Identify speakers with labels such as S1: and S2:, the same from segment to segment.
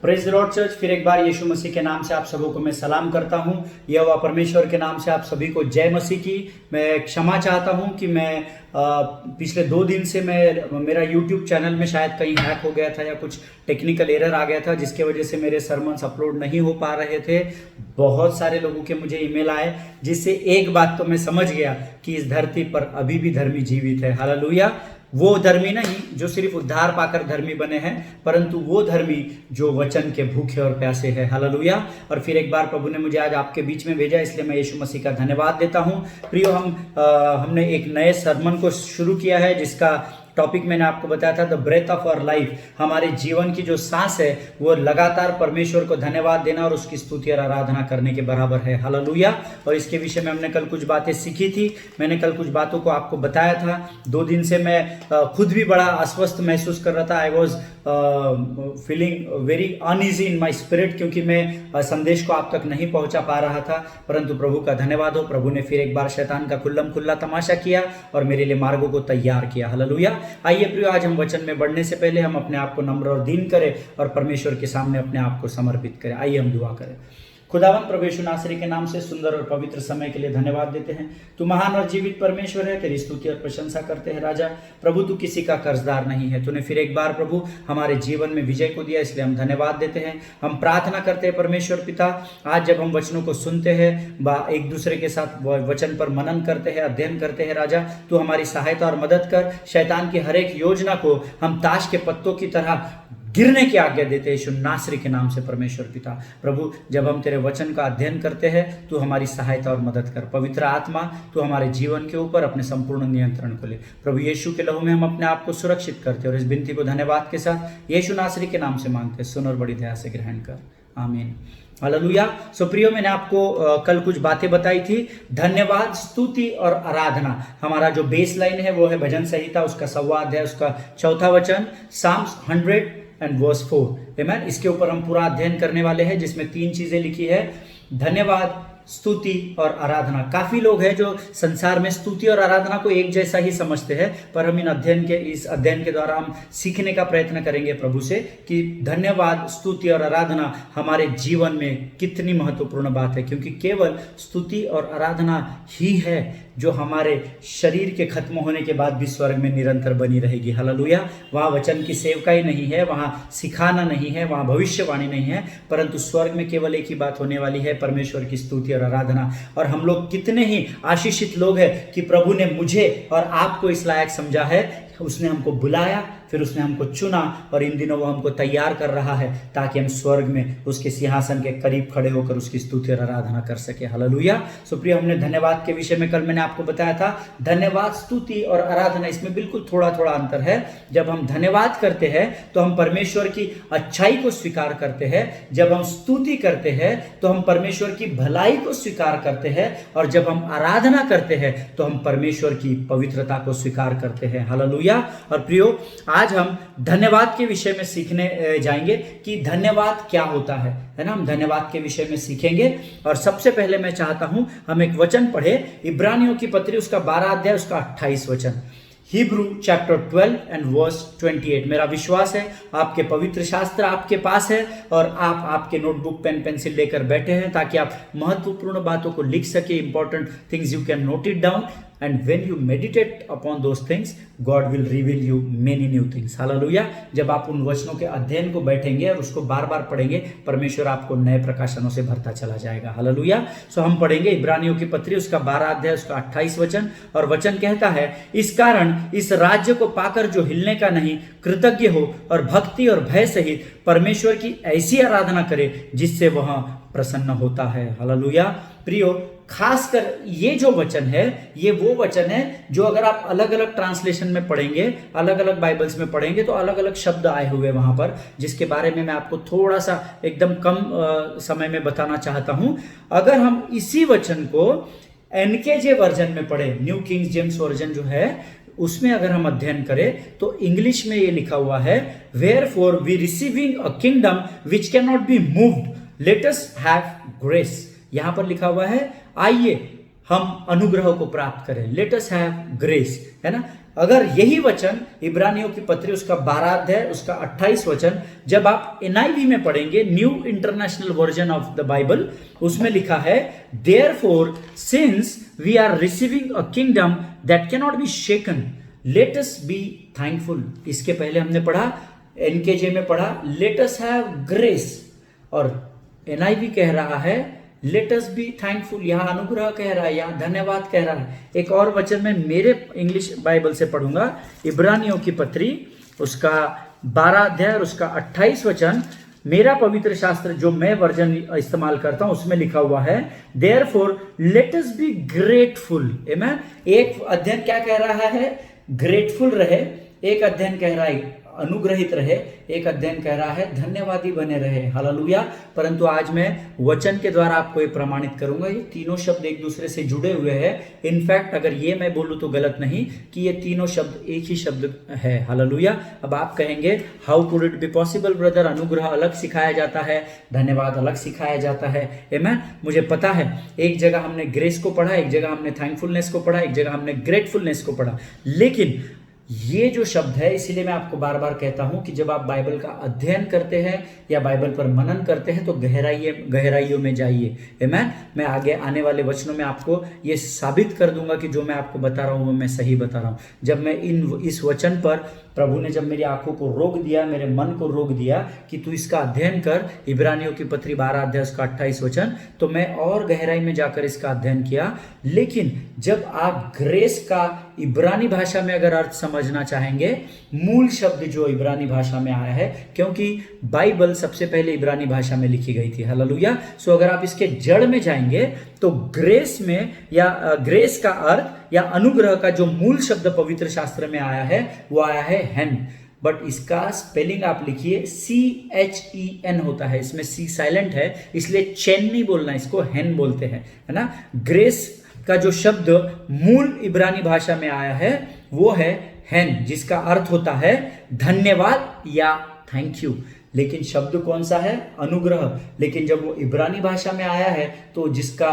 S1: Praise the Lord church. फिर एक बार यीशु मसीह के नाम से आप सबों को मैं सलाम करता हूं। यहोवा परमेश्वर के नाम से आप सभी को जय मसीह की। मैं क्षमा चाहता हूं कि मैं पिछले 2 दिन से मेरा YouTube चैनल में शायद कहीं हैक हो गया था या कुछ टेक्निकल एरर आ गया था, जिसके वजह से मेरे सरमन्स अपलोड नहीं हो पा रहे थे। बहुत सारे लोगों के मुझे ईमेल आए, जिससे एक बात तो मैं समझ गया कि इस धरती पर अभी भी धर्मी जीवित है। हालेलुया। वो धर्मी नहीं जो सिर्फ उद्धार पाकर धर्मी बने हैं, परंतु वो धर्मी जो वचन के भूखे और प्यासे हैं। हालेलुया। और फिर एक बार प्रभु ने मुझे आज आपके बीच में भेजा, इसलिए मैं यीशु मसीह का धन्यवाद देता हूं। प्रियो, हमने एक नए सरमन को शुरू किया है, जिसका टॉपिक मैंने आपको बताया था, the breath of our life. हमारे जीवन की जो सांस है वो लगातार परमेश्वर को धन्यवाद देना और उसकी स्तुति और आराधना करने के बराबर है। हालेलुया। और इसके विषय में हमने कल कुछ बातें सीखी थी। मैंने कल कुछ बातों को आपको बताया था। 2 दिन से मैं खुद भी बड़ा अस्वस्थ महसूस कर रहा था। I was feeling very uneasy in my spirit, क्योंकि मैं संदेश को आप तक नहीं पहुंचा पा रहा था। परंतु प्रभु का धन्यवाद हो, प्रभु ने फिर एक बार शैतान का खुल्लम खुल्ला तमाशा किया और मेरे लिए मार्गों को तैयार किया। हालेलुया। आइए प्रियो, आज हम वचन में बढ़ने से पहले हम अपने आप को नम्र और दीन करें और परमेश्वर के सामने अपने आप को समर्पित करें। आइए हम दुआ करें। खुदावन प्रभु यीशु नासरी के नाम से सुंदर और पवित्र समय के लिए धन्यवाद देते हैं। तू महान और जीवित परमेश्वर है, तेरी स्तुति और प्रशंसा करते हैं। राजा प्रभु, तू किसी का कर्जदार नहीं है। तूने फिर एक बार प्रभु हमारे जीवन में विजय को दिया, इसलिए हम धन्यवाद देते हैं। हम प्रार्थना करते हैं परमेश्वर पिता, आज जब हम वचनों को सुनते हैं, एक दूसरे के साथ वचन पर मनन करते हैं, अध्ययन करते हैं, राजा तू हमारी सहायता और मदद कर। शैतान की हर एक योजना को हम ताश के पत्तों की तरह गिरने की आज्ञा देते हैं यीशु नासरी के नाम से। परमेश्वर पिता प्रभु, जब हम तेरे वचन का अध्ययन करते हैं, तू हमारी सहायता और मदद कर। पवित्र आत्मा, तू हमारे जीवन के ऊपर अपने संपूर्ण नियंत्रण को ले। प्रभु यीशु के लहू में हम अपने आप को सुरक्षित करते हैं और इस विनती को धन्यवाद के साथ यीशु नासरी के नाम से मांगते हैं। सुन और बड़ी दया से ग्रहण कर, आमीन। हालेलुया। सो प्रियो, मैंने आपको कल कुछ बातें बताई थी। धन्यवाद, स्तुति और आराधना। हमारा जो बेस लाइन है वो है भजन संहिता, उसका 1वां अध्याय, उसका 4था वचन, साम्स 100 एंड वर्स 4। आमीन। इसके ऊपर हम पूरा अध्ययन करने वाले हैं, जिसमें 3 चीजें लिखी है, धन्यवाद, स्तुति और आराधना। काफी लोग हैं जो संसार में स्तुति और आराधना को एक जैसा ही समझते हैं, पर हम इस अध्ययन के द्वारा हम सीखने का प्रयत्न करेंगे प्रभु से कि धन्यवाद, स्तुति और आराधना हमारे जीवन में कितनी महत्वपूर्ण बात है, क्योंकि केवल स्तुति और आराधना ही है जो हमारे शरीर के खत्म होने के बाद भी स्वर्ग में निरंतर बनी रहेगी। हालेलुया। वहाँ वचन की सेवकाई नहीं है, वहाँ सिखाना नहीं है, वहाँ भविष्यवाणी नहीं है, परंतु स्वर्ग में केवल एक ही बात होने वाली है, परमेश्वर की स्तुति और आराधना। और हम लोग कितने ही आशीषित लोग हैं कि प्रभु ने मुझे और आपको इस लायक समझा है। उसने हमको बुलाया, फिर उसने हमको चुना और इन दिनों वो हमको तैयार कर रहा है ताकि हम स्वर्ग में उसके सिंहासन के करीब खड़े होकर उसकी स्तुति और आराधना कर सके। हालेलुया। सो प्रिय, हमने धन्यवाद के विषय में कल मैंने आपको बताया था। धन्यवाद, स्तुति और आराधना, इसमें बिल्कुल थोड़ा थोड़ा अंतर है। जब हम धन्यवाद करते हैं तो हम परमेश्वर की अच्छाई को स्वीकार करते हैं। जब हम स्तुति करते हैं तो हम परमेश्वर की भलाई को स्वीकार करते हैं। और जब हम आराधना करते हैं तो हम परमेश्वर की पवित्रता को स्वीकार करते हैं। हालेलुया। और प्रियो, आज हम धन्यवाद के विषय में सीखने जाएंगे कि धन्यवाद क्या होता है ना। हम धन्यवाद के विषय में सीखेंगे और सबसे पहले मैं चाहता हूं हम एक वचन पढ़े, इब्रानियों की पत्री, उसका 12 अध्याय, उसका 28 वचन। Hebrew chapter 12 and verse 28। मेरा विश्वास है आपके पवित्र शास्त्र आपके पास है और आप आपके नोटबुक, पेन, पेंसिल लेकर बैठे हैं ताकि आप महत्वपूर्ण बातों को लिख सके। Important things you can note it down, and when you meditate upon those things, God will reveal you many new things. Hallelujah. जब आप उन वचनों के अध्ययन को बैठेंगे और उसको बार बार पढ़ेंगे, परमेश्वर आपको नए प्रकाशनों से भरता चला जाएगा। हालेलुया। सो हम पढ़ेंगे इब्रानियों की पत्री, उसका 12 अध्याय, उसका 28 वचन। और वचन कहता है, इस कारण इस राज्य को पाकर जो हिलने का नहीं, कृतज्ञ हो और भक्ति और भय सहित परमेश्वर की ऐसी आराधना करे जिससे वह प्रसन्न होता है। हालेलुया। प्रियो, खासकर ये जो वचन है, ये वो वचन है जो अगर आप अलग अलग ट्रांसलेशन में पढ़ेंगे, अलग अलग बाइबल्स में पढ़ेंगे, तो अलग अलग शब्द आए हुए वहां पर, जिसके बारे में मैं आपको थोड़ा सा एकदम कम समय में बताना चाहता हूं। अगर हम इसी वचन को एनकेजे वर्जन में पढ़े, न्यू किंग जेम्स वर्जन जो है, उसमें अगर हम अध्ययन करें तो इंग्लिश में ये लिखा हुआ है, wherefore we receiving a kingdom which can not be moved, let us have grace. यहां पर लिखा हुआ है, आइए हम अनुग्रह को प्राप्त करें, लेट अस हैव ग्रेस, है ना। अगर यही वचन इब्रानियों की पत्री उसका 12 अध्याय उसका 28 वचन जब आप NIV में पढ़ेंगे, New International Version of the Bible, उसमें लिखा है therefore since we are receiving a kingdom that can not be shaken let us be thankful. इसके पहले हमने पढ़ा, NKJ में पढ़ा लेट अस हैव ग्रेस, और NIV कह रहा है लेट अस बी थैंकफुल। यहां अनुग्रह कह रहा है, यहां धन्यवाद कह रहा है। एक और वचन में मेरे इंग्लिश बाइबल से पढ़ूंगा, इब्रानियों की पत्री उसका 12 अध्याय और उसका 28 वचन, मेरा पवित्र शास्त्र जो मैं वर्जन इस्तेमाल करता हूं उसमें लिखा हुआ है therefore let us be grateful. Amen. एक अध्ययन क्या कह रहा है? ग्रेटफुल रहे। एक अध्ययन कह रहा है अनुग्रहित रहे। एक अध्ययन कह रहा है धन्यवादी बने रहे। हालेलुया। परंतु आज मैं वचन के द्वारा आपको ये प्रमाणित करूंगा, ये तीनों शब्द एक दूसरे से जुड़े हुए हैं। इनफैक्ट अगर ये मैं बोलूं तो गलत नहीं कि ये तीनों शब्द एक ही शब्द है। हालेलुया। अब आप कहेंगे how could it be possible brother, अनुग्रह अलग सिखाया जाता है, धन्यवाद अलग सिखाया जाता है। आमेन। मुझे पता है एक जगह हमने ग्रेस को पढ़ा, एक जगह हमने थैंकफुलनेस को पढ़ा, एक जगह हमने ग्रेटफुलनेस को पढ़ा, लेकिन ये जो शब्द है, इसीलिए मैं आपको बार बार कहता हूं कि जब आप बाइबल का अध्ययन करते हैं या बाइबल पर मनन करते हैं तो गहराइयों में जाइए। आमेन। मैं आगे आने वाले वचनों में आपको ये साबित कर दूंगा कि जो मैं आपको बता रहा हूं वो मैं सही बता रहा हूं। जब मैं इस वचन पर प्रभु ने जब मेरी आंखों को रोक दिया, मेरे मन को रोक दिया कि तू इसका अध्ययन कर, इब्रानियों की पत्री 12 अध्याय उसका 28 वचन, तो मैं और गहराई में जाकर इसका अध्ययन किया। लेकिन जब आप ग्रेस का इब्रानी भाषा में अगर अर्थ समझना चाहेंगे, मूल शब्द जो इब्रानी भाषा में आया है, क्योंकि बाइबल सबसे पहले इब्रानी भाषा में लिखी गई थी। हालेलुया। सो अगर आप इसके जड़ में जाएंगे तो ग्रेस में या ग्रेस का अर्थ या अनुग्रह का जो मूल शब्द पवित्र शास्त्र में आया है वो आया है हेन, बट इसका स्पेलिंग आप लिखिए CHEN होता है। इसमें C साइलेंट है, इसलिए चैन नहीं बोलना, इसको हेन बोलते हैं, है ना। ग्रेस का जो शब्द मूल इब्रानी भाषा में आया है वो है हेन, जिसका अर्थ होता है धन्यवाद या थैंक यू। लेकिन शब्द कौन सा है? अनुग्रह। लेकिन जब वो इब्रानी भाषा में आया है तो जिसका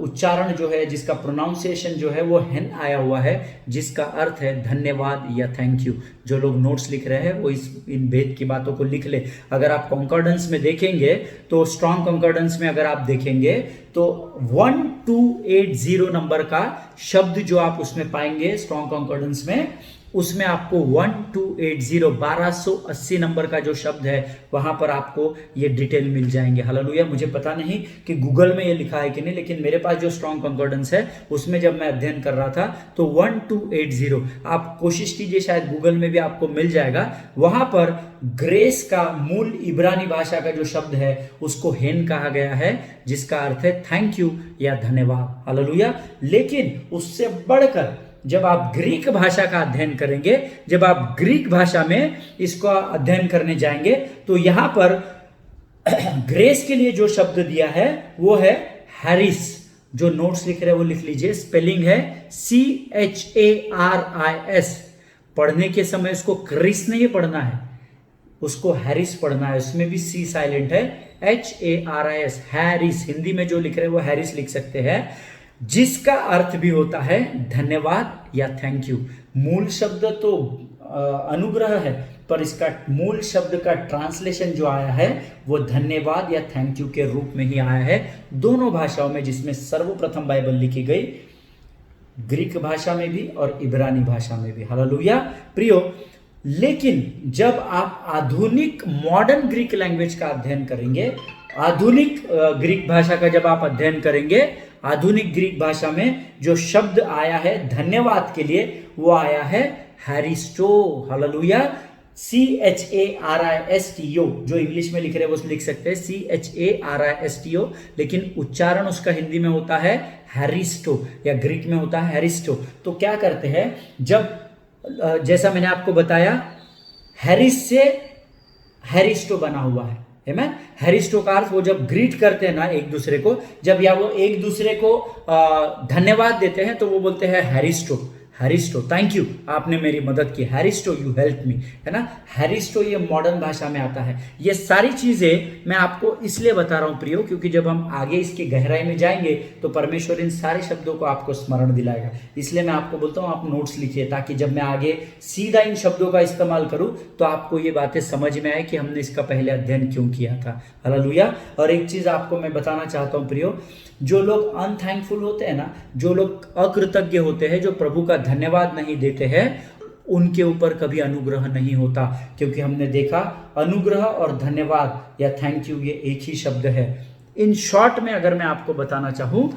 S1: उच्चारण जो है, जिसका प्रोनाउंसिएशन जो है वो हेन आया हुआ है, जिसका अर्थ है धन्यवाद या थैंक यू। जो लोग नोट्स लिख रहे हैं वो इन भेद की बातों को लिख ले। अगर आप कॉन्कॉर्डेंस में देखेंगे तो स्ट्रॉन्ग कॉन्कॉर्डेंस में अगर आप देखेंगे तो 1280 नंबर का शब्द जो आप उसमें पाएंगे स्ट्रॉन्ग कॉन्कॉर्डेंस में, उसमें आपको 1280 नंबर का जो शब्द है वहां पर आपको ये डिटेल मिल जाएंगे। हालेलुया। मुझे पता नहीं कि गूगल में ये लिखा है कि नहीं, लेकिन मेरे पास जो स्ट्रॉन्ग कॉन्कॉर्डेंस है उसमें जब मैं अध्ययन कर रहा था तो 1280, आप कोशिश कीजिए शायद गूगल में भी आपको मिल जाएगा। वहां पर ग्रेस का मूल इब्रानी भाषा का जो शब्द है उसको हेन कहा गया है, जिसका अर्थ है थैंक यू या धन्यवाद। हालेलुया। लेकिन उससे बढ़कर जब आप ग्रीक भाषा का अध्ययन करेंगे, जब आप ग्रीक भाषा में इसको अध्ययन करने जाएंगे तो यहां पर ग्रेस के लिए जो शब्द दिया है वो है हैरिस। जो नोट्स लिख रहे हैं वो लिख लीजिए, स्पेलिंग है CHARIS। पढ़ने के समय उसको क्रिस नहीं पढ़ना है, उसको हैरिस पढ़ना है। उसमें भी C साइलेंट है, HARIS, हैरिस। हिंदी में जो लिख रहे हैं वो हैरिस लिख सकते हैं, जिसका अर्थ भी होता है धन्यवाद या थैंक यू। मूल शब्द तो अनुग्रह है, पर इसका मूल शब्द का ट्रांसलेशन जो आया है वो धन्यवाद या थैंक यू के रूप में ही आया है, दोनों भाषाओं में, जिसमें सर्वप्रथम बाइबल लिखी गई ग्रीक भाषा में भी और इब्रानी भाषा में भी। हालेलुया प्रियो। लेकिन जब आप आधुनिक मॉडर्न ग्रीक लैंग्वेज का अध्ययन करेंगे, आधुनिक ग्रीक भाषा का जब आप अध्ययन करेंगे, आधुनिक ग्रीक भाषा में जो शब्द आया है धन्यवाद के लिए वो आया है हैरिस्टो। हालेलुया। CHARISTO, जो इंग्लिश में लिख रहे हैं वो लिख सकते हैं CHARISTO, लेकिन उच्चारण उसका हिंदी में होता है हैरिस्टो या ग्रीक में होता है हैरिस्टो। तो क्या करते हैं, जब जैसा मैंने आपको बताया हैरिस से हैरिस्टो बना हुआ है, आमेन। हैरिस्टो का अर्थ वो जब ग्रीट करते हैं ना एक दूसरे को, जब या वो एक दूसरे को धन्यवाद देते हैं तो वो बोलते हैं हैरिस्टो, हैरिस्टो, थैंक यू, आपने मेरी मदद की, हैरिस्टो यू हेल्प मी, है ना। हैरिस्टो ये मॉडर्न भाषा में आता है। ये सारी चीजें मैं आपको इसलिए बता रहा हूं प्रियो, क्योंकि जब हम आगे इसकी गहराई में जाएंगे तो परमेश्वर इन सारे शब्दों को आपको स्मरण दिलाएगा। इसलिए मैं आपको बोलता हूं आप नोट्स लिखिए, ताकि जब मैं आगे सीधा इन शब्दों का इस्तेमाल करूं तो आपको ये बातें समझ में आए कि हमने इसका पहले अध्ययन क्यों किया था। हालेलुया। और एक चीज आपको मैं बताना चाहता हूं प्रियो, जो लोग अनथैंकफुल होते हैं ना, जो लोग अकृतज्ञ होते हैं, जो प्रभु का धन्यवाद नहीं देते हैं, उनके ऊपर कभी अनुग्रह नहीं होता। क्योंकि हमने देखा अनुग्रह और धन्यवाद या थैंक यू ये एक ही शब्द है। इन शॉर्ट में अगर मैं आपको बताना चाहूं,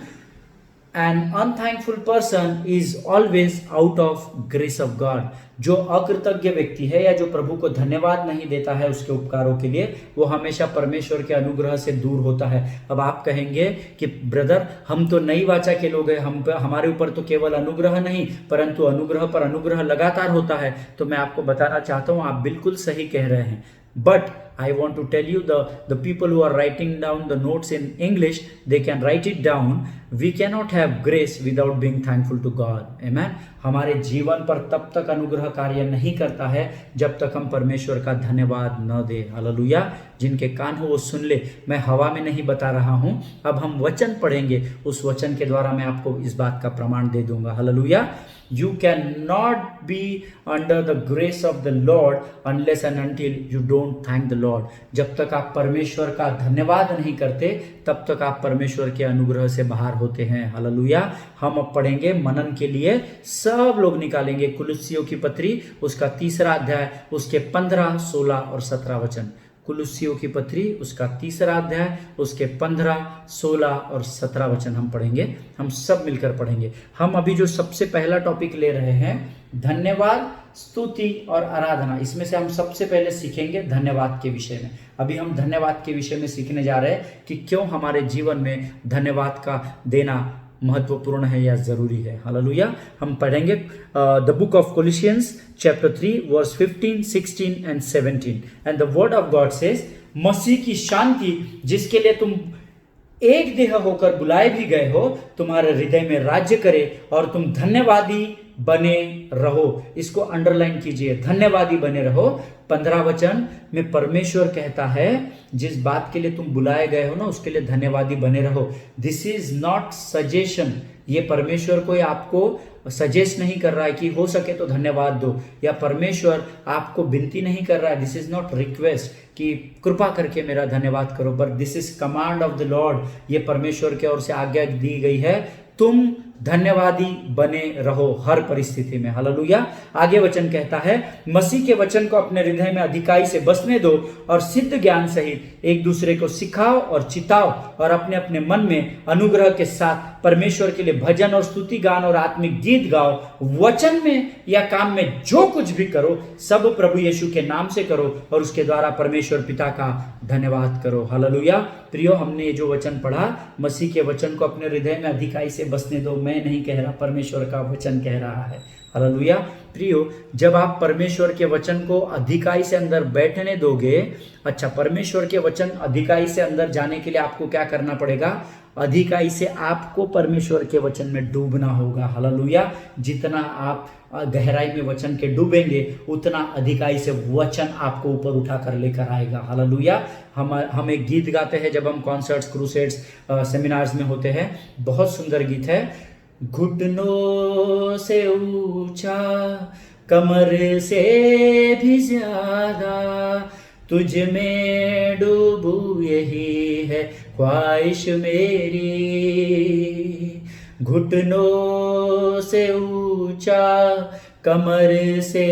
S1: an unthankful person is always out of grace of God. जो अकृतज्ञ व्यक्ति है या जो प्रभु को धन्यवाद नहीं देता है उसके उपकारों के लिए, वो हमेशा परमेश्वर के अनुग्रह से दूर होता है। अब आप कहेंगे कि ब्रदर हम तो नई वाचा के लोग हैं, हमारे ऊपर तो केवल अनुग्रह नहीं परंतु अनुग्रह पर अनुग्रह लगातार होता है। तो मैं आपको बताना चाहता हूं आप बिल्कुल सही कह रहे हैं। But I want to tell you, the people who are writing down the notes in English, they can write it down. We cannot have grace without being thankful to God. Amen. हमारे जीवन पर तब तक अनुग्रह कार्य नहीं करता है जब तक हम परमेश्वर का धन्यवाद न दे। हालेलुया। जिनके कान हो वो सुन ले। मैं हवा में नहीं बता रहा हूं, अब हम वचन पढ़ेंगे, उस वचन के द्वारा मैं आपको इस बात का प्रमाण दे दूंगा। Hallelujah. You cannot be under the grace of the Lord unless and until you don't thank the Lord. जब तक आप परमेश्वर का धन्यवाद नहीं करते तब तक आप परमेश्वर के अनुग्रह से बाहर होते हैं। हालेलुया। हम अब पढ़ेंगे मनन के लिए, सब लोग निकालेंगे कुलुस्सियों की पत्री, उसका 3रा अध्याय, उसके 15, 16 और 17 वचन। कुलुस्सियों की पत्री उसका 3रा अध्याय, उसके 15, 16 और 17 वचन हम पढ़ेंगे। हम सब मिलकर पढ़ेंगे। हम अभी जो सबसे पहला टॉपिक ले रहे हैं धन्यवाद, स्तुति और आराधना, इसमें से हम सबसे पहले सीखेंगे धन्यवाद के विषय में। अभी हम धन्यवाद के विषय में सीखने जा रहे हैं कि क्यों हमारे जीवन में धन्यवाद का देना महत्वपूर्ण है या जरूरी है। हालेलुया। हम पढ़ेंगे the book of Colossians chapter 3 verse 15, 16 and 17 and the word of God says, मसीह की शांति जिसके लिए तुम एक देह होकर बुलाए भी गए हो तुम्हारे हृदय में राज्य करे और तुम धन्यवादी बने रहो। इसको अंडरलाइन कीजिए, धन्यवादी बने रहो। 15 वचन में परमेश्वर कहता है जिस बात के लिए तुम बुलाए गए हो ना उसके लिए धन्यवादी बने रहो। This is not suggestion. ये परमेश्वर कोई आपको सजेस्ट नहीं कर रहा है कि हो सके तो धन्यवाद दो, या परमेश्वर आपको विनती नहीं कर रहा है। दिस इज नॉट रिक्वेस्ट कि कृपा करके मेरा धन्यवाद करो, but this is command of the Lord. ये परमेश्वर की ओर से आज्ञा दी गई है, तुम धन्यवादी बने रहो हर परिस्थिति में। हालेलुया। आगे वचन कहता है, मसीह के वचन को अपने हृदय में अधिकाई से बसने दो और सिद्ध ज्ञान सहित एक दूसरे को सिखाओ और चिताओ और अपने अपने मन में अनुग्रह के साथ परमेश्वर के लिए भजन और स्तुति गान और आत्मिक गीत गाओ। वचन में या काम में जो कुछ भी करो सब प्रभु यीशु के नाम से करो और उसके द्वारा परमेश्वर पिता का धन्यवाद करो। हालेलुया। प्रियो, हमने जो वचन पढ़ा, मसीह के वचन को अपने हृदय में अधिकाई से बसने दो, मैं नहीं कह रहा, परमेश्वर का वचन कह रहा है। हालेलुया। प्रियो, जब आप परमेश्वर के वचन को अधिकाई से अंदर बैठने दोगे, अच्छा, परमेश्वर के वचन अधिकाई से अंदर जाने के लिए आपको क्या करना पड़ेगा? अधिकाई से आपको परमेश्वर के वचन में डूबना होगा। हालेलुया। जितना आप गहराई में वचन के डूबेंगे उतना अधिकाई से वचन आपको ऊपर उठा कर लेकर आएगा। हालेलुया। हम एक गीत गाते हैं जब हम कॉन्सर्ट्स, क्रूसेड्स, सेमिनार्स में होते हैं, बहुत सुंदर गीत है, घुटनों से ऊंचा कमर से भी ज्यादा तुझ में डूबूं यही है ख्वाहिश मेरी। घुटनों से ऊंचा कमर से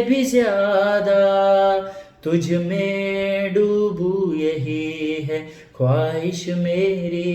S1: भी ज्यादा तुझ में डूबूं यही है ख्वाहिश मेरी।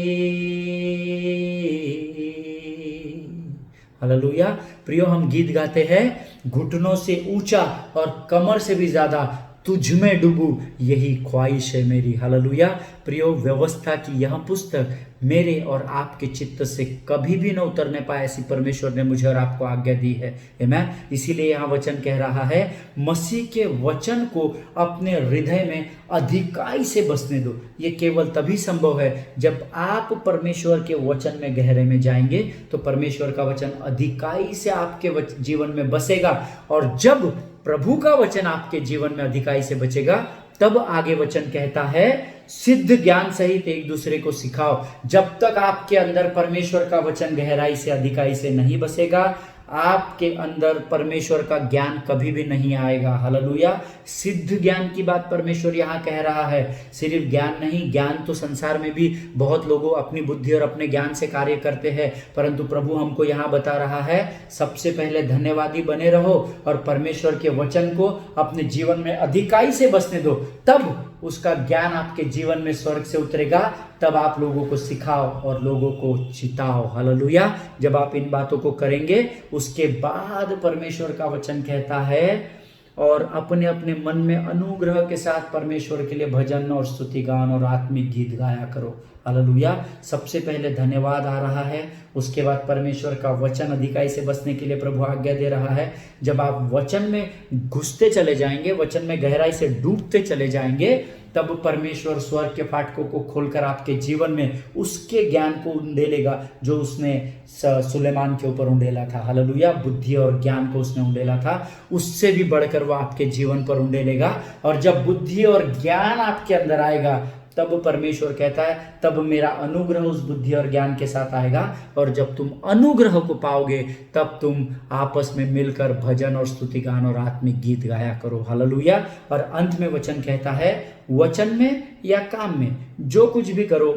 S1: हालेलुया। प्रियो, हम गीत गाते हैं, घुटनों से ऊंचा और कमर से भी ज्यादा तुझ में डूबूं यही ख्वाहिश है मेरी। हालेलुया। प्रियो, व्यवस्था की यह पुस्तक मेरे और आपके चित्त से कभी भी न उतरने पाए, ऐसी परमेश्वर ने मुझे और आपको आज्ञा दी है। आमीन। इसीलिए यहाँ वचन कह रहा है, मसीह के वचन को अपने हृदय में अधिकाई से बसने दो। ये केवल तभी संभव है जब आप परमेश्वर के वचन में गहरे में जाएंगे, तो परमेश्वर का वचन अधिकाई से आपके जीवन में बसेगा। और जब प्रभु का वचन आपके जीवन में अधिकाई से बचेगा, तब आगे वचन कहता है, सिद्ध ज्ञान सहित एक दूसरे को सिखाओ। जब तक आपके अंदर परमेश्वर का वचन गहराई से अधिकाई से नहीं बसेगा, आपके अंदर परमेश्वर का ज्ञान कभी भी नहीं आएगा। हालेलुया। सिद्ध ज्ञान की बात परमेश्वर यहाँ कह रहा है। सिर्फ ज्ञान नहीं, ज्ञान तो संसार में भी बहुत लोगों अपनी बुद्धि और अपने ज्ञान से कार्य करते हैं, परंतु प्रभु हमको यहाँ बता रहा है, सबसे पहले धन्यवादी बने रहो और परमेश्वर के वचन को अपने जीवन में अधिकाई से बसने दो। तब उसका ज्ञान आपके जीवन में स्वर्ग से उतरेगा, तब आप लोगों को सिखाओ और लोगों को चिताओ। हालेलुया। जब आप इन बातों को करेंगे, उसके बाद परमेश्वर का वचन कहता है, और अपने अपने मन में अनुग्रह के साथ परमेश्वर के लिए भजन और स्तुति गान और आत्मिक गीत गाया करो। हालेलुया। सबसे पहले धन्यवाद आ रहा है, उसके बाद परमेश्वर का वचन अधिकाई से बसने के लिए प्रभु आज्ञा दे रहा है। जब आप वचन में घुसते चले जाएंगे, वचन में गहराई से डूबते चले जाएंगे, तब परमेश्वर स्वर्ग के फाटकों को खोलकर आपके जीवन में उसके ज्ञान को उंडेलेगा जो उसने सुलेमान के ऊपर उंडेला था। हालेलुया। बुद्धि और ज्ञान को उसने उंडेला था, उससे भी बढ़कर वो आपके जीवन पर उंडेलेगा। और जब बुद्धि और ज्ञान आपके अंदर आएगा, तब परमेश्वर कहता है, तब मेरा अनुग्रह उस बुद्धि और ज्ञान के साथ आएगा। और जब तुम अनुग्रह को पाओगे, तब तुम आपस में मिलकर भजन और स्तुति गान और आत्मिक गीत गाया करो। हालेलुया। और अंत में वचन कहता है, वचन में या काम में जो कुछ भी करो,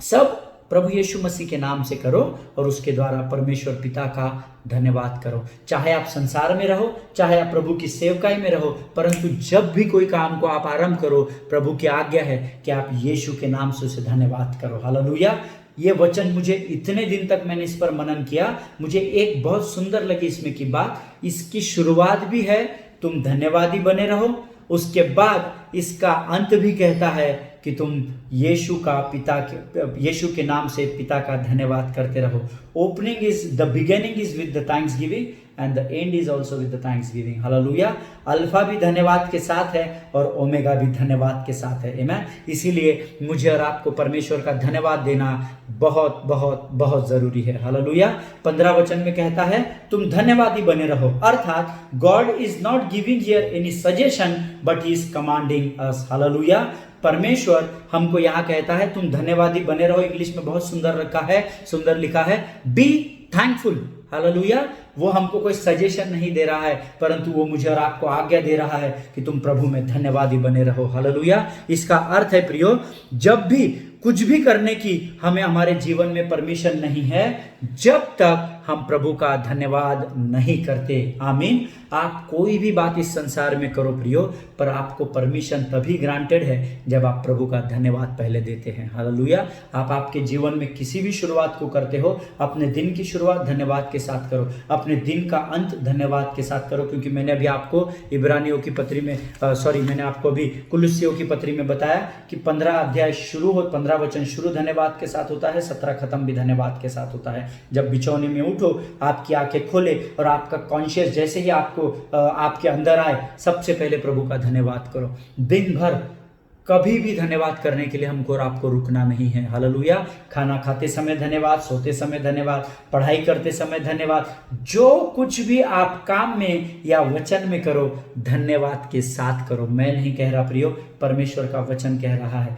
S1: सब प्रभु यीशु मसीह के नाम से करो और उसके द्वारा परमेश्वर पिता का धन्यवाद करो। चाहे आप संसार में रहो, चाहे आप प्रभु की सेवकाई में रहो, परंतु जब भी कोई काम को आप आरंभ करो, प्रभु की आज्ञा है कि आप यीशु के नाम से उसे धन्यवाद करो। हालेलुया। ये वचन मुझे इतने दिन तक मैंने इस पर मनन किया, मुझे एक बहुत सुंदर लगी इसमें की बात। इसकी शुरुआत भी है, तुम धन्यवादी बने रहो, उसके बाद इसका अंत भी कहता है कि तुम यीशु के नाम से पिता का धन्यवाद करते रहो। Opening is the beginning is with the Thanksgiving and the end is also with the Thanksgiving. Hallelujah. Alpha भी धन्यवाद के साथ है और ओमेगा भी धन्यवाद के साथ है। आमीन। इसीलिए मुझे और आपको परमेश्वर का धन्यवाद देना बहुत बहुत बहुत जरूरी है। हालेलुया। 15 वचन में कहता है, तुम धन्यवादी बने रहो। अर्थात God is not giving here any suggestion but he is commanding us. Hallelujah. परमेश्वर हमको यहाँ कहता है, तुम धन्यवादी बने रहो। इंग्लिश में बहुत सुंदर लिखा है, बी थैंकफुल। हालेलुया। वो हमको कोई सजेशन नहीं दे रहा है, परंतु वो मुझे और आपको आज्ञा दे रहा है कि तुम प्रभु में धन्यवादी बने रहो। हालेलुया। इसका अर्थ है प्रियो, जब भी कुछ भी करने की हमें हमारे जीवन में परमिशन नहीं है, जब तक हम प्रभु का धन्यवाद नहीं करते। आमीन। आप कोई भी बात इस संसार में करो प्रियो, पर आपको परमिशन तभी ग्रांटेड है जब आप प्रभु का धन्यवाद पहले देते हैं। हालेलुया। आप आपके जीवन में किसी भी शुरुआत को करते हो, अपने दिन की शुरुआत धन्यवाद के साथ करो, अपने दिन का अंत धन्यवाद के साथ करो। क्योंकि मैंने अभी आपको इब्रानियों की पत्री में मैंने आपको अभी कुलुस्सियों की पत्री में बताया कि 15 अध्याय 15 वचन शुरू धन्यवाद के साथ होता है, 17 खत्म भी धन्यवाद के साथ होता है। जब बिछौने में उठो, आपकी आंखें खोले और आपका कॉन्शियस जैसे ही आपको आपके अंदर आए, सबसे पहले प्रभु का धन्यवाद करो। दिन भर कभी भी धन्यवाद करने के लिए हमको और आपको रुकना नहीं है। हालेलुया। खाना खाते समय धन्यवाद, सोते समय धन्यवाद, पढ़ाई करते समय धन्यवाद, जो कुछ भी आप काम में या वचन में करो, धन्यवाद के साथ करो। मैं नहीं कह रहा प्रियो, परमेश्वर का वचन कह रहा है।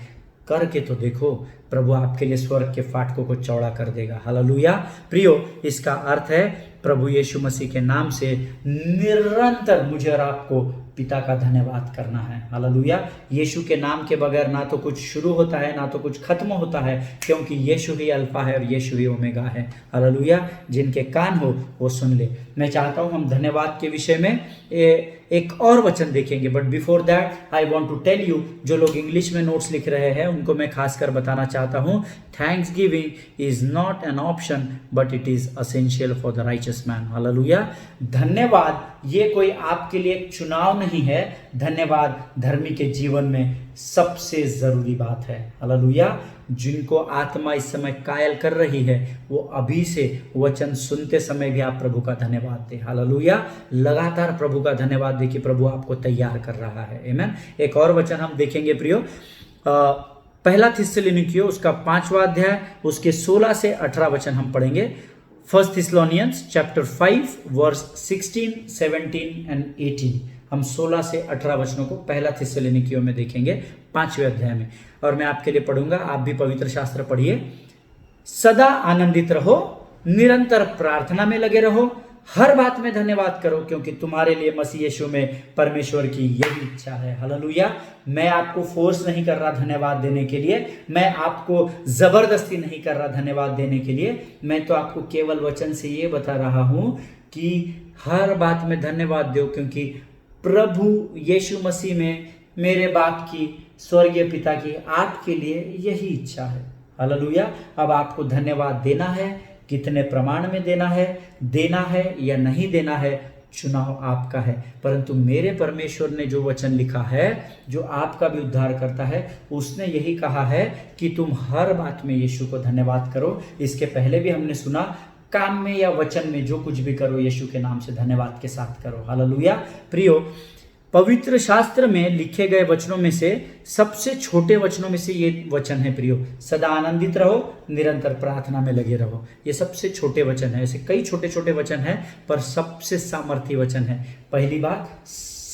S1: करके तो देखो, प्रभु आपके लिए स्वर्ग के फाटकों को चौड़ा कर देगा। हालेलुया। प्रियो, इसका अर्थ है प्रभु यीशु मसीह के नाम से निरंतर मुझे और आपको पिता का धन्यवाद करना है। हालेलुया। यीशु के नाम के बगैर ना तो कुछ शुरू होता है, ना तो कुछ खत्म होता है, क्योंकि यीशु ही अल्फा है और यीशु ही ओमेगा है। हालेलुया। जिनके कान हो वो सुन ले। मैं चाहता हूं हम धन्यवाद के विषय में एक और वचन देखेंगे, but before that I want to tell you, जो लोग इंग्लिश में नोट्स लिख रहे हैं उनको मैं खासकर बताना चाहता हूं, thanks giving is not an option but it is essential for the righteous businessman. Hallelujah. धन्यवाद ये कोई आपके लिए एक चुनाव नहीं है, धन्यवाद धर्मी के जीवन में सबसे जरूरी बात है। हालेलुया। जिनको आत्मा इस समय कायल कर रही है वो अभी से वचन सुनते समय भी आप प्रभु का धन्यवाद दें। हालेलुया। लगातार प्रभु का धन्यवाद दें कि प्रभु आपको तैयार कर रहा है। आमीन। एक और वचन हम देखेंगे प्रियो, पहला थिस्सलुनीकियों उसका 5वां अध्याय उसके 16 से 18 वचन हम पढ़ेंगे। First Thessalonians chapter 5 verse 16, 17 and 18। हम 16 से 18 वचनों को पहला थिस्सलुनीकियों में देखेंगे 5वें अध्याय में, और मैं आपके लिए पढ़ूंगा, आप भी पवित्र शास्त्र पढ़िए। सदा आनंदित रहो, निरंतर प्रार्थना में लगे रहो, हर बात में धन्यवाद करो, क्योंकि तुम्हारे लिए मसीह यीशु में परमेश्वर की यही इच्छा है। हालेलुया। मैं आपको फोर्स नहीं कर रहा धन्यवाद देने के लिए, मैं आपको जबरदस्ती नहीं कर रहा धन्यवाद देने के लिए, मैं तो आपको केवल वचन से ये बता रहा हूं कि हर बात में धन्यवाद दो, क्योंकि प्रभु यीशु मसीह में मेरे बाप की, स्वर्गीय पिता की आपके लिए यही इच्छा है। हालेलुया। अब आपको धन्यवाद देना है, कितने प्रमाण में देना है या नहीं देना है, चुनाव आपका है। परंतु मेरे परमेश्वर ने जो वचन लिखा है, जो आपका भी उद्धार करता है, उसने यही कहा है कि तुम हर बात में यीशु को धन्यवाद करो। इसके पहले भी हमने सुना, काम में या वचन में जो कुछ भी करो यीशु के नाम से धन्यवाद के साथ करो। हालेलुया। प्रियो, पवित्र शास्त्र में लिखे गए वचनों में से सबसे छोटे वचनों में से ये वचन है प्रियो, सदा आनंदित रहो, निरंतर प्रार्थना में लगे रहो। ये सबसे छोटे वचन है, ऐसे कई छोटे छोटे वचन हैं पर सबसे सामर्थी वचन है। पहली बात,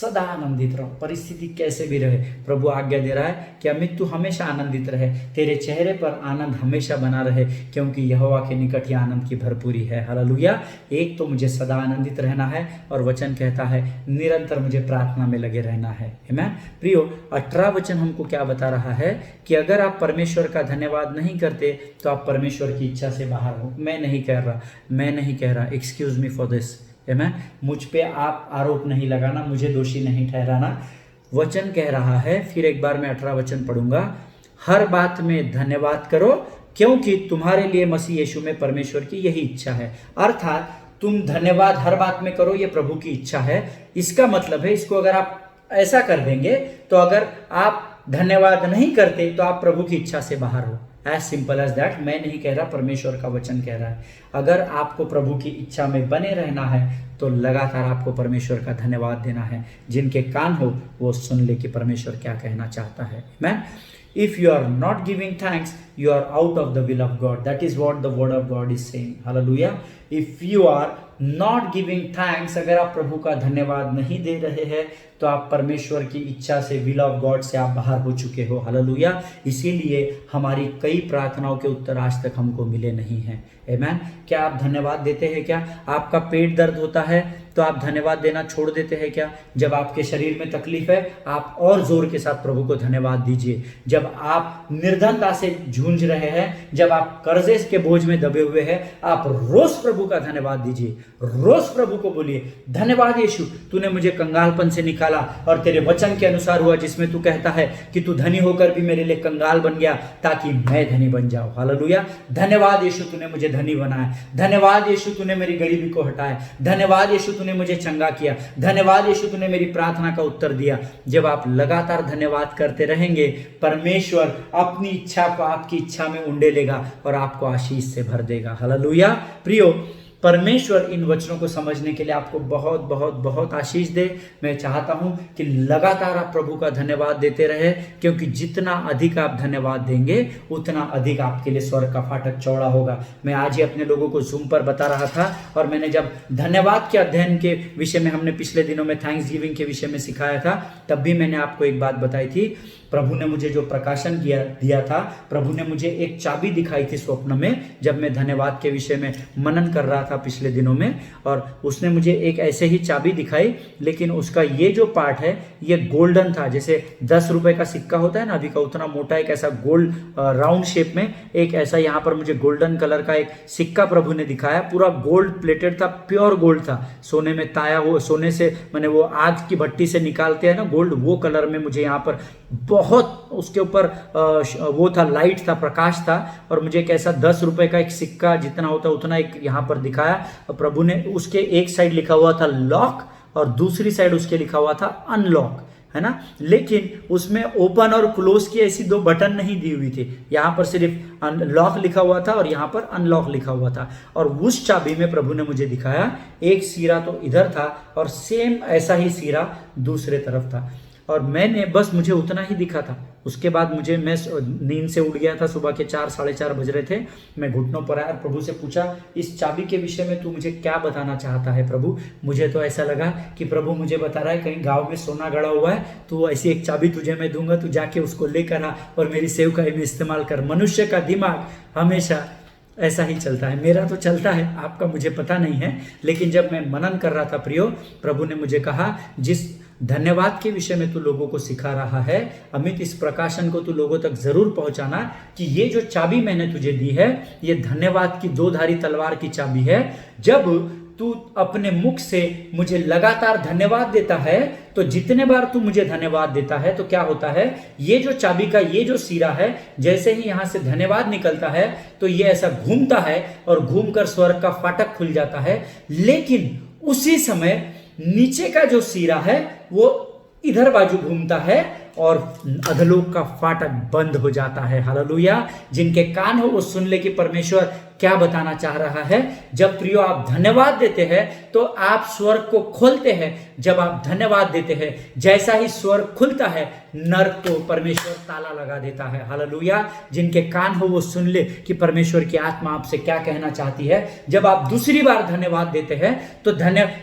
S1: सदा आनंदित रहो, परिस्थिति कैसे भी रहे। प्रभु आज्ञा दे रहा है कि अमित तू हमेशा आनंदित रहे, तेरे चेहरे पर आनंद हमेशा बना रहे, क्योंकि यहोवा के निकट ही आनंद की भरपूरी है। हालेलुया। एक तो मुझे सदा आनंदित रहना है, और वचन कहता है निरंतर मुझे प्रार्थना में लगे रहना है। आमीन। प्रियो, 18 वचन हमको क्या बता रहा है कि अगर आप परमेश्वर का धन्यवाद नहीं करते तो आप परमेश्वर की इच्छा से बाहर हो। मैं नहीं कह रहा, एक्सक्यूज मी फॉर दिस। आमीन। मुझ पे आप आरोप नहीं लगाना, मुझे दोषी नहीं ठहराना। वचन कह रहा है, फिर एक बार मैं 18 वचन पढ़ूंगा, हर बात में धन्यवाद करो, क्योंकि तुम्हारे लिए मसीह यीशु में परमेश्वर की यही इच्छा है। अर्थात तुम धन्यवाद हर बात में करो, ये प्रभु की इच्छा है। इसका मतलब है, इसको अगर आप ऐसा कर देंगे तो अगर आप धन्यवाद नहीं करते तो आप प्रभु की इच्छा से बाहर हो। As simple as that. मैं नहीं कह रहा, परमेश्वर का वचन कह रहा है। अगर आपको प्रभु की इच्छा में बने रहना है तो लगातार आपको परमेश्वर का धन्यवाद देना है। जिनके कान हो वो सुन ले कि परमेश्वर क्या कहना चाहता है। Man, if you are not giving thanks, you are out of the will of God. That is what the word of God is saying. Hallelujah. If you are not giving thanks, अगर आप प्रभु का धन्यवाद नहीं दे रहे हैं तो आप परमेश्वर की इच्छा से, विल ऑफ गॉड से आप बाहर हो चुके हो। हालेलुया। इसीलिए हमारी कई प्रार्थनाओं के उत्तर आज तक हमको मिले नहीं हैं। आमीन। क्या आप धन्यवाद देते हैं? क्या आपका पेट दर्द होता है तो आप धन्यवाद देना छोड़ देते हैं क्या? जब आपके शरीर में तकलीफ है आप और जोर के साथ प्रभु को धन्यवाद दीजिए। जब आप निर्धनता से जूझ रहे हैं, जब आप कर्जे के बोझ में दबे हुए हैं, आप रोज प्रभु का धन्यवाद दीजिए। रोज प्रभु को बोलिए, धन्यवाद यीशु, तूने मुझे कंगालपन से निकाला और तेरे वचन के अनुसार हुआ, जिसमें तू कहता है कि तू धनी होकर भी मेरे लिए कंगाल बन गया ताकि मैं धनी बन जाऊं। हालेलुया। धन्यवाद यीशु, तूने मुझे धनी बनाया। धन्यवाद यीशु, तूने मेरी गरीबी को हटाया। धन्यवाद यीशु, तूने मुझे चंगा किया। धन्यवाद यीशु, तूने मेरी प्रार्थना का उत्तर दिया। जब आप लगातार धन्यवाद करते रहेंगे, परमेश्वर अपनी इच्छा को आपकी इच्छा में उंडेलेगा और आपको आशीष से भर देगा। हालेलुया। प्रियो, परमेश्वर इन वचनों को समझने के लिए आपको बहुत बहुत बहुत आशीष दे। मैं चाहता हूं कि लगातार आप प्रभु का धन्यवाद देते रहे, क्योंकि जितना अधिक आप धन्यवाद देंगे उतना अधिक आपके लिए स्वर्ग का फाटक चौड़ा होगा। मैं आज ही अपने लोगों को जूम पर बता रहा था, और मैंने जब धन्यवाद के अध्ययन के विषय में, हमने पिछले दिनों में थैंक्स गिविंग के विषय में सिखाया था, तब भी मैंने आपको एक बात बताई थी। प्रभु ने मुझे जो प्रकाशन दिया था, प्रभु ने मुझे एक चाबी दिखाई थी स्वप्न में, जब मैं धन्यवाद के विषय में मनन कर रहा था पिछले दिनों में, और उसने मुझे एक ऐसे ही चाबी दिखाई, लेकिन उसका ये जो पार्ट है ये गोल्डन था। जैसे 10 रुपए का सिक्का होता है ना अभी का, उतना मोटा एक ऐसा गोल्ड राउंड शेप में एक ऐसा यहाँ पर मुझे गोल्डन कलर का एक सिक्का प्रभु ने दिखाया। पूरा गोल्ड प्लेटेड था, प्योर गोल्ड था, सोने में ताया हुआ, सोने से मैंने वो आग की भट्टी से निकालते हैं ना गोल्ड, वो कलर में मुझे यहाँ पर बहुत उसके ऊपर वो था, लाइट था, प्रकाश था, और मुझे एक ऐसा 10 रुपए का एक सिक्का जितना होता उतना एक यहाँ पर दिखाया, और प्रभु ने उसके एक साइड लिखा हुआ था लॉक और दूसरी साइड उसके लिखा हुआ था अनलॉक, है ना। लेकिन उसमें ओपन और क्लोज की ऐसी 2 बटन नहीं दी हुई थी, यहाँ पर सिर्फ लॉक लिखा हुआ था और यहाँ पर अनलॉक लिखा हुआ था। और उस चाबी में प्रभु ने मुझे दिखाया एक सिरा तो इधर था और सेम ऐसा ही सिरा दूसरे तरफ था, और मैंने बस मुझे उतना ही दिखा था। उसके बाद मैं नींद से उठ गया था, सुबह के 4 साढ़े 4 बज रहे थे, मैं घुटनों पर आया और प्रभु से पूछा, इस चाबी के विषय में तू मुझे क्या बताना चाहता है प्रभु। मुझे तो ऐसा लगा कि प्रभु मुझे बता रहा है कहीं गांव में सोना गड़ा हुआ है, तो ऐसी एक चाबी तुझे मैं दूंगा, तू जाके उसको लेकर आ और मेरी सेवकाई में इस्तेमाल कर। मनुष्य का दिमाग हमेशा ऐसा ही चलता है, मेरा तो चलता है, आपका मुझे पता नहीं है। लेकिन जब मैं मनन कर रहा था प्रियो, प्रभु ने मुझे कहा, जिस धन्यवाद के विषय में तू लोगों को सिखा रहा है अमित, इस प्रकाशन को तू लोगों तक जरूर पहुंचाना कि ये जो चाबी मैंने तुझे दी है, ये धन्यवाद की 2 धारी तलवार की चाबी है। जब तू अपने मुख से मुझे लगातार धन्यवाद देता है, तो जितने बार तू मुझे धन्यवाद देता है तो क्या होता है, ये जो चाबी का ये जो सिरा है, जैसे ही यहां से धन्यवाद निकलता है तो ये ऐसा घूमता है और घूमकर स्वर्ग का फाटक खुल जाता है। लेकिन उसी समय नीचे का जो सिरा है वो इधर बाजू घूमता है और अधलोक का फाटक बंद हो जाता है। हालेलुया। जिनके कान हो वो सुन ले कि परमेश्वर क्या बताना चाह रहा है। जब प्रियो आप धन्यवाद देते हैं तो आप स्वर्ग को खोलते हैं। जब आप धन्यवाद देते हैं, जैसा ही स्वर्ग खुलता है, नर्क को परमेश्वर ताला लगा देता है। हालेलुया। जिनके कान हो वो सुन ले कि परमेश्वर की आत्मा आपसे क्या कहना चाहती है। जब आप दूसरी बार धन्यवाद देते हैं तो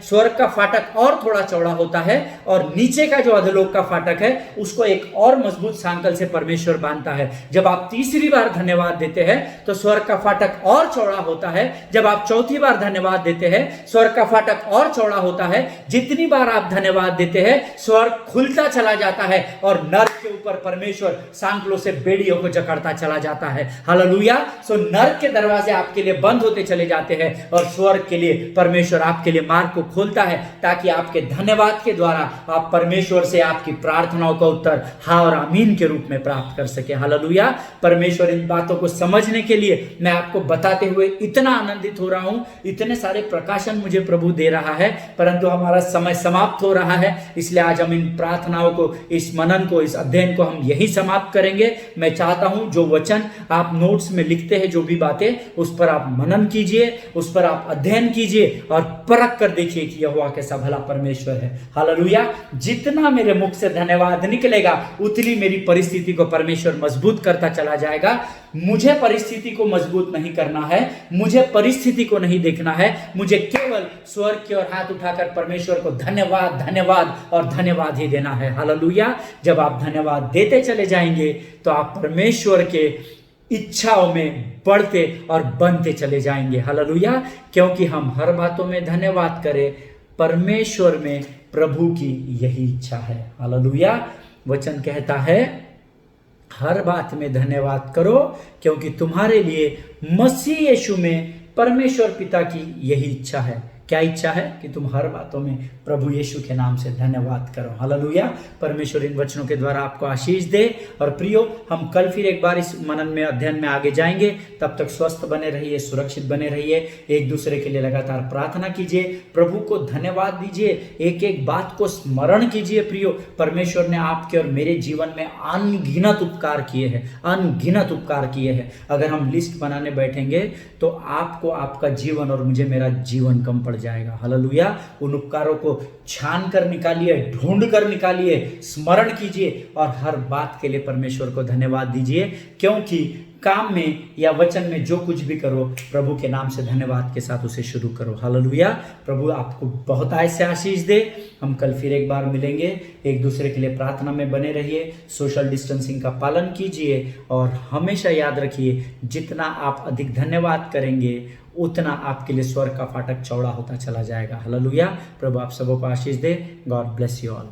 S1: स्वर्ग का फाटक और थोड़ा चौड़ा होता है और नीचे का जो अधलोक का फाटक है उसको एक और मजबूत सांकल से परमेश्वर बांधता है। जब आप तीसरी बार धन्यवाद देते हैं तो स्वर्ग का फाटक और चौड़ा होता है। जब आप चौथी बार धन्यवाद देते हैं, स्वर्ग का फाटक और चौड़ा होता है। जितनी बार आप धन्यवाद देते हैं, स्वर्ग खुलता चला जाता है और नर्क के ऊपर परमेश्वर सांकलों से बेड़ियों को जकड़ता चला जाता है। हालेलुया। सो नर्क के दरवाजे आपके लिए बंद होते चले जाते हैं और स्वर्ग के लिए परमेश्वर आपके लिए मार्ग को खोलता है, ताकि आपके धन्यवाद के द्वारा आप परमेश्वर से आपकी प्रार्थनाओं का उत्तर हाँ और आमीन के रूप में प्राप्त कर सके। हालेलुया। परमेश्वर इन बातों को समझने के लिए मैं आपको बताते हुए इतना आनंदित हो रहा हूं। इतने सारे प्रकाशन मुझे प्रभु दे रहा है, परंतु हमारा समय समाप्त हो रहा है, इसलिए आज हम इन प्रार्थनाओं को, इस मनन को, इस अध्ययन को हम यही समाप्त करेंगे। मैं चाहता हूं जो वचन आप नोट्स में लिखते हैं, जो भी बातें, उस पर आप मनन कीजिए, उस पर आप अध्ययन कीजिए और परख कर देखिए कि यहोवा कैसा भला परमेश्वर है। हालेलुया। जितना मेरे मुख से धन्यवाद निकलेगा उतनी मेरी परिस्थिति को परमेश्वर मजबूत करता चला जाएगा। मुझे परिस्थिति को मजबूत नहीं करना है, मुझे परिस्थिति को नहीं देखना है, मुझे केवल स्वर्ग की ओर हाथ उठाकर परमेश्वर को धन्यवाद धन्यवाद और धन्यवाद ही देना है। हालेलुया। जब आप धन्यवाद देते चले जाएंगे तो आप परमेश्वर के इच्छाओं में बढ़ते और बनते चले जाएंगे। हालेलुया। क्योंकि हम हर बातों में धन्यवाद करें, परमेश्वर में प्रभु की यही इच्छा है। हालेलुया। वचन कहता है हर बात में धन्यवाद करो, क्योंकि तुम्हारे लिए मसीह यीशु में परमेश्वर पिता की यही इच्छा है। क्या इच्छा है? कि तुम हर बातों में प्रभु यीशु के नाम से धन्यवाद करो। हालेलुया। परमेश्वर इन वचनों के द्वारा आपको आशीष दे। और प्रियो, हम कल फिर एक बार इस मनन में, अध्ययन में आगे जाएंगे। तब तक स्वस्थ बने रहिए, सुरक्षित बने रहिए, एक दूसरे के लिए लगातार प्रार्थना कीजिए, प्रभु को धन्यवाद दीजिए, एक एक बात को स्मरण कीजिए। प्रियो, परमेश्वर ने आपके और मेरे जीवन में अनगिनत उपकार किए हैं, अनगिनत उपकार किए हैं। अगर हम लिस्ट बनाने बैठेंगे तो आपको आपका जीवन और मुझे मेरा जीवन कम पड़ जाएगा। हालेलुया। उन उपकारों को छान कर निकालिए, ढूंढ कर निकालिए, स्मरण कीजिए और हर बात के लिए परमेश्वर को धन्यवाद दीजिए। क्योंकि काम में या वचन में जो कुछ भी करो, प्रभु के नाम से धन्यवाद के साथ उसे शुरू करो। हालेलुया। प्रभु आपको बहुत से आशीष दे। हम कल फिर एक बार मिलेंगे। एक दूसरे के लिए प्रार्थना में बने रहिए, सोशल डिस्टेंसिंग का पालन कीजिए और हमेशा याद रखिए, जितना आप अधिक धन्यवाद करेंगे उतना आपके लिए स्वर्ग का फाटक चौड़ा होता चला जाएगा। हालेलुया। प्रभु आप सबों को आशीष दे। God bless you all.